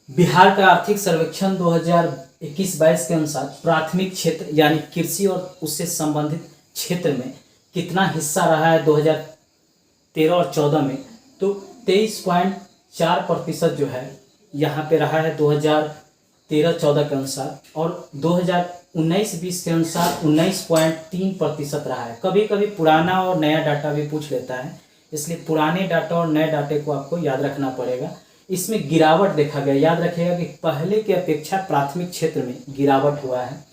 बिहार का आर्थिक सर्वेक्षण 2021-22 के अनुसार प्राथमिक क्षेत्र यानी कृषि और उससे संबंधित क्षेत्र में कितना हिस्सा रहा है 2013 और 14 में, तो 23.4% जो है यहाँ पे रहा है 2013-14 के अनुसार, और 2019-20 के अनुसार 19.3% रहा है। कभी कभी पुराना और नया डाटा भी पूछ लेता है, इसलिए पुराने डाटा और नए डाटे को आपको याद रखना पड़ेगा। इसमें गिरावट देखा गया, याद रखिएगा कि पहले की अपेक्षा प्राथमिक क्षेत्र में गिरावट हुआ है।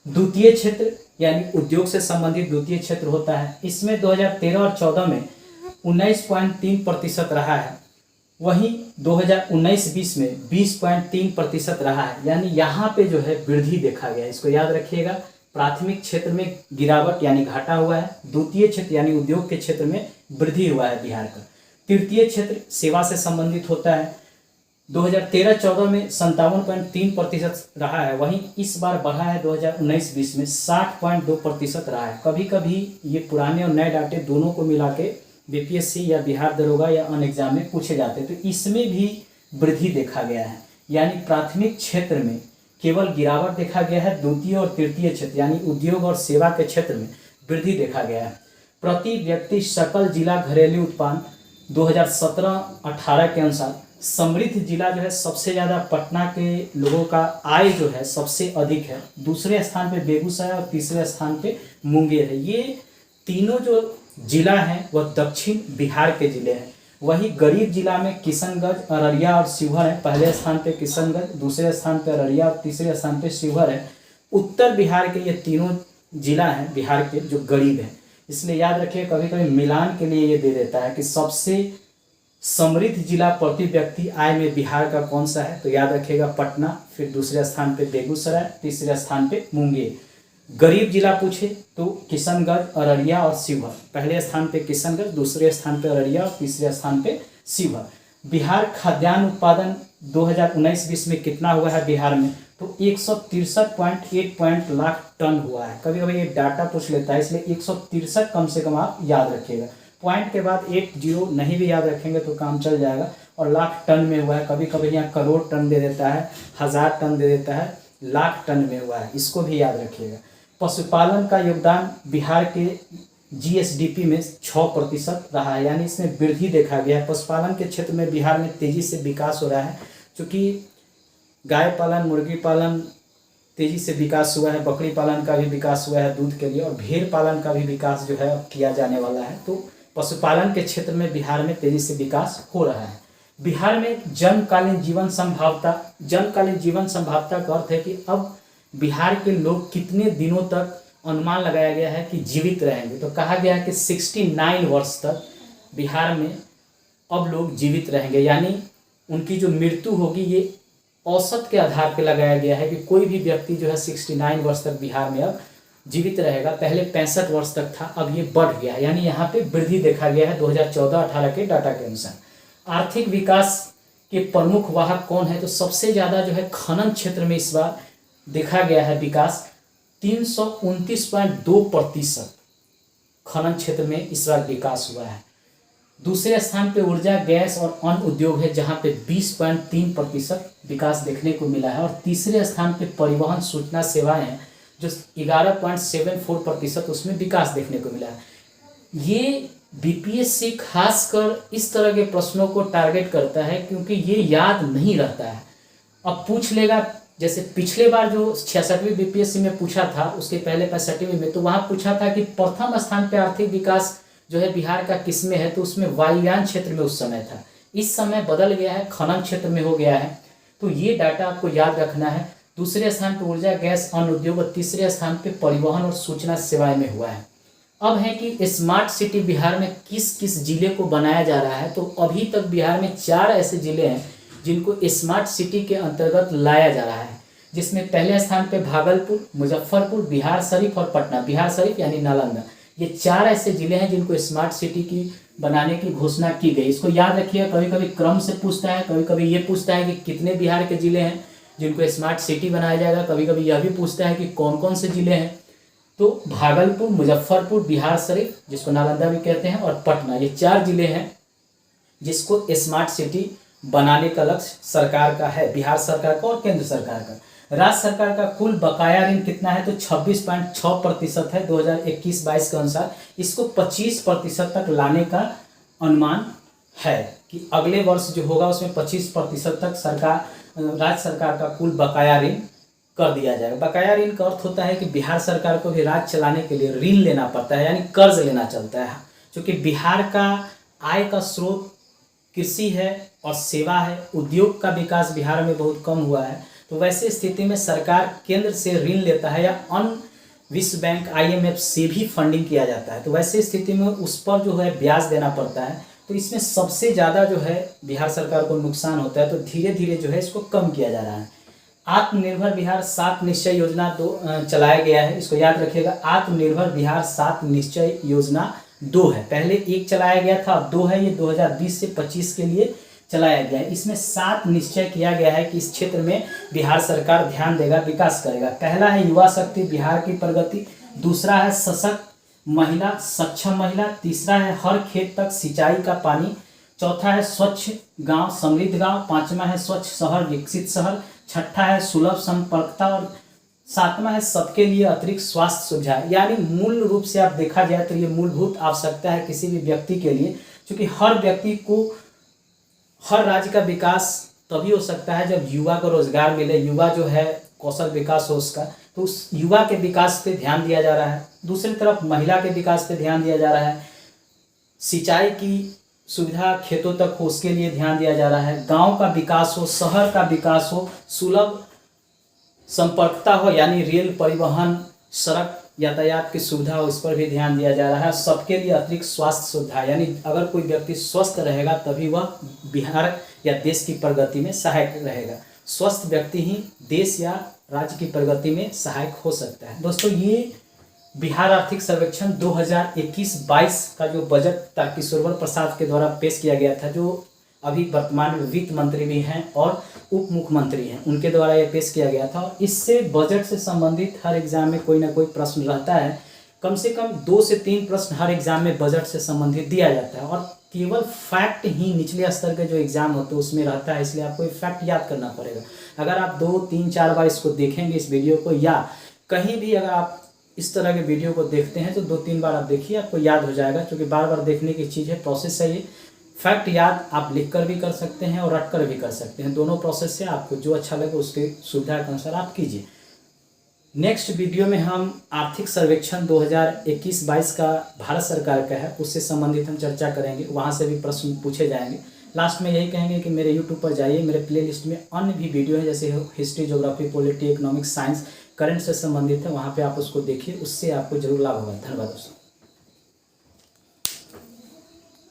द्वितीय क्षेत्र यानी उद्योग से संबंधित द्वितीय क्षेत्र होता है, इसमें 2013 और 14 में 19.3% रहा है, वहीं 2019-20 में 20.3% रहा है। यानी यहाँ पे जो है वृद्धि देखा गया, इसको याद रखिएगा। प्राथमिक क्षेत्र में गिरावट यानी घाटा हुआ है, द्वितीय क्षेत्र यानी उद्योग के क्षेत्र में वृद्धि हुआ है बिहार का। तृतीय क्षेत्र सेवा से संबंधित होता है, 2013-14 में 57.3% रहा है, वहीं इस बार बढ़ा है 2019-20 में 60.2% रहा है। कभी कभी ये पुराने और नए डाटे दोनों को मिला के बीपीएससी या बिहार दरोगा या अन्य एग्जाम में पूछे जाते हैं, तो इसमें भी वृद्धि देखा गया है। यानी प्राथमिक क्षेत्र में केवल गिरावट देखा गया है, द्वितीय और तृतीय क्षेत्र यानी उद्योग और सेवा के क्षेत्र में वृद्धि देखा गया है। प्रति व्यक्ति सकल जिला घरेलू उत्पाद 2017-18 के अनुसार समृद्ध जिला जो है सबसे ज़्यादा पटना के लोगों का आय जो है सबसे अधिक है, दूसरे स्थान पे बेगूसराय और तीसरे स्थान पे मुंगेर है। ये तीनों जो जिला हैं वह दक्षिण बिहार के जिले हैं। वही गरीब जिला में किशनगंज, अररिया और शिवहर है। पहले स्थान पे किशनगंज, दूसरे स्थान पे अररिया और तीसरे स्थान पे शिवहर है। उत्तर बिहार के ये तीनों जिला हैं बिहार के जो गरीब हैं, इसलिए याद रखिए। कभी कभी मिलान के लिए ये दे देता है कि सबसे समृद्ध जिला प्रति व्यक्ति आय में बिहार का कौन सा है, तो याद रखिएगा पटना, फिर दूसरे स्थान पे बेगूसराय, तीसरे स्थान पे मुंगेर। गरीब जिला पूछे तो किशनगंज, अररिया और शिवहर। पहले स्थान पे किशनगंज, दूसरे स्थान पे अररिया और तीसरे स्थान पे शिवहर। बिहार खाद्यान्न उत्पादन 2019-20 में कितना हुआ है बिहार में, तो 163.8 लाख टन हुआ है। कभी कभी ये डाटा पूछ लेता है, इसलिए 163 कम से कम आप याद रखिएगा। पॉइंट के बाद 80 नहीं भी याद रखेंगे तो काम चल जाएगा। और लाख टन में हुआ है, कभी कभी यहाँ करोड़ टन दे देता है, 1000 टन दे देता है, लाख टन में हुआ है, इसको भी याद रखिएगा। पशुपालन का योगदान बिहार के जीएसडीपी में 6% रहा है, यानी इसमें वृद्धि देखा गया है। पशुपालन के क्षेत्र में बिहार में तेजी से विकास हो रहा है, क्योंकि गाय पालन, मुर्गी पालन तेजी से विकास हुआ है, बकरी पालन का भी विकास हुआ है दूध के लिए, और भेड़ पालन का भी विकास जो है अब किया जाने वाला है। तो पशुपालन के क्षेत्र में बिहार में तेजी से विकास हो रहा है। बिहार में जन्मकालीन जीवन संभावता, जन्मकालीन जीवन संभावता का अर्थ है कि अब बिहार के लोग कितने दिनों तक अनुमान लगाया गया है कि जीवित रहेंगे, तो कहा गया है कि 69 वर्ष तक बिहार में अब लोग जीवित रहेंगे। यानी उनकी जो मृत्यु होगी ये औसत के आधार पर लगाया गया है कि कोई भी व्यक्ति जो है 69 वर्ष तक बिहार में अब जीवित रहेगा। पहले 65 वर्ष तक था, अब ये बढ़ गया, यानी यहाँ पे वृद्धि देखा गया है 2014-18 के डाटा के अनुसार। आर्थिक विकास के प्रमुख वाहक कौन है, तो सबसे ज़्यादा जो है खनन क्षेत्र में इस बार देखा गया है विकास, 329.2% खनन क्षेत्र में इस बार विकास हुआ है। दूसरे स्थान पे ऊर्जा, गैस और अन्य उद्योग है, जहाँ पे 20.3% विकास देखने को मिला है। और तीसरे स्थान पे परिवहन, सूचना सेवाएं हैं, जो 11.74% उसमें विकास देखने को मिला है। ये बीपीएससी खासकर इस तरह के प्रश्नों को टारगेट करता है, क्योंकि ये याद नहीं रहता है। अब पूछ लेगा, जैसे पिछले बार जो 66वीं बीपीएससी में पूछा था, उसके पहले 65वीं में, तो वहाँ पूछा था कि प्रथम स्थान पे आर्थिक विकास जो है बिहार का किस में है, तो उसमें वायुयान क्षेत्र में उस समय था। इस समय बदल गया है, खनन क्षेत्र में हो गया है, तो ये डाटा आपको याद रखना है। दूसरे स्थान पर ऊर्जा, गैस, अन्य उद्योग, और तीसरे स्थान पे परिवहन और सूचना सेवाएं में हुआ है। अब है कि स्मार्ट सिटी बिहार में किस किस जिले को बनाया जा रहा है, तो अभी तक बिहार में 4 ऐसे जिले हैं जिनको स्मार्ट सिटी के अंतर्गत लाया जा रहा है, जिसमें पहले स्थान पे भागलपुर, मुजफ्फरपुर, बिहार शरीफ और पटना। बिहार शरीफ यानी नालंदा, ये 4 ऐसे जिले हैं जिनको स्मार्ट सिटी की बनाने की घोषणा की गई। इसको याद रखिए, कभी कभी क्रम से पूछता है, कभी कभी ये पूछता है कि कितने बिहार के जिले हैं जिनको स्मार्ट सिटी बनाया जाएगा, कभी कभी यह भी पूछता है कि कौन कौन से जिले हैं। तो भागलपुर, मुजफ्फरपुर, बिहार शरीफ जिसको नालंदा भी कहते हैं, और पटना, ये 4 जिले हैं जिसको स्मार्ट सिटी बनाने का लक्ष्य सरकार का है, बिहार सरकार का और केंद्र सरकार का। राज्य सरकार का कुल बकाया ऋण कितना है, तो 26.6% है 2021-22 के अनुसार। इसको 25% तक लाने का अनुमान है कि अगले वर्ष जो होगा उसमें 25% तक राज्य सरकार का कुल बकाया ऋण कर दिया जाएगा। बकाया ऋण का अर्थ होता है कि बिहार सरकार को भी राज्य चलाने के लिए ऋण लेना पड़ता है, यानी कर्ज लेना चलता है। क्योंकि बिहार का आय का स्रोत कृषि है और सेवा है, उद्योग का विकास बिहार में बहुत कम हुआ है, तो वैसे स्थिति में सरकार केंद्र से ऋण लेता है या अन्य विश्व बैंक IMF से भी फंडिंग किया जाता है। तो वैसे स्थिति में उस पर जो है ब्याज देना पड़ता है, तो इसमें सबसे ज़्यादा जो है बिहार सरकार को नुकसान होता है। तो धीरे धीरे जो है इसको कम किया जा रहा है। आत्मनिर्भर बिहार 7 निश्चय योजना चलाया गया है, इसको याद रखिएगा। आत्मनिर्भर बिहार 7 निश्चय योजना 2 है, पहले 1 चलाया गया था, अब 2 है। ये 2020 से 25 के लिए चलाया गया है। इसमें 7 निश्चय किया गया है कि इस क्षेत्र में बिहार सरकार ध्यान देगा, विकास करेगा। पहला है युवा शक्ति, बिहार की प्रगति। दूसरा है सशक्त महिला, सक्षम महिला। तीसरा है हर खेत तक सिंचाई का पानी। चौथा है स्वच्छ गांव, समृद्ध गांव। पांचवा है स्वच्छ शहर, विकसित शहर। छठा है सुलभ संपर्कता और सातवां है सबके लिए अतिरिक्त स्वास्थ्य सुविधा। यानी मूल रूप से आप देखा जाए तो ये मूलभूत आवश्यकता है किसी भी व्यक्ति के लिए, क्योंकि हर व्यक्ति को, हर राज्य का विकास तभी हो सकता है जब युवा को रोजगार मिले, युवा जो है कौशल विकास हो उसका, तो उस युवा के विकास पे ध्यान दिया जा रहा है। दूसरी तरफ महिला के विकास पे ध्यान दिया जा रहा है, सिंचाई की सुविधा खेतों तक हो उसके लिए ध्यान दिया जा रहा है, गांव का विकास हो, शहर का विकास हो, सुलभ संपर्कता हो यानी रेल परिवहन, सड़क यातायात की सुविधा हो, इस पर भी ध्यान दिया जा रहा है। सबके लिए अतिरिक्त स्वास्थ्य सुविधा, यानी अगर कोई व्यक्ति स्वस्थ रहेगा तभी वह बिहार या देश की प्रगति में सहायक रहेगा। स्वस्थ व्यक्ति ही देश या राज्य की प्रगति में सहायक हो सकता है। दोस्तों, ये बिहार आर्थिक सर्वेक्षण 2021-22 का जो बजट तारकिशोर प्रसाद के द्वारा पेश किया गया था, जो अभी वर्तमान में वित्त मंत्री भी हैं और उप मुख्यमंत्री हैं, उनके द्वारा ये पेश किया गया था। और इससे बजट से संबंधित हर एग्जाम में कोई ना कोई प्रश्न रहता है। कम से कम 2 से 3 प्रश्न हर एग्जाम में बजट से संबंधित दिया जाता है, और केवल फैक्ट ही निचले स्तर के जो एग्जाम होते हैं उसमें रहता है, इसलिए आपको ये फैक्ट याद करना पड़ेगा। अगर आप 2, 3, 4 बार इसको देखेंगे इस वीडियो को, या कहीं भी अगर आप इस तरह के वीडियो को देखते हैं तो 2-3 बार आप देखिए, आपको याद हो जाएगा। क्योंकि बार बार देखने की चीज़ है, प्रोसेस है ये। फैक्ट याद आप लिखकर भी कर सकते हैं और रटकर भी कर सकते हैं, दोनों प्रोसेस से आपको जो अच्छा लगे उसके सुविधा के अनुसार आप कीजिए। नेक्स्ट वीडियो में हम आर्थिक सर्वेक्षण 2021-22 का भारत सरकार का है, उससे संबंधित हम चर्चा करेंगे, वहाँ से भी प्रश्न पूछे जाएंगे। लास्ट में यही कहेंगे कि मेरे यूट्यूब पर जाइए, मेरे प्लेलिस्ट में अन्य भी वीडियो है, जैसे history, geography, polity, economics, science, current से संबंधित है, वहाँ पे आप उसको देखिए, उससे आपको जरूर लाभ होगा। धन्यवाद दोस्तों।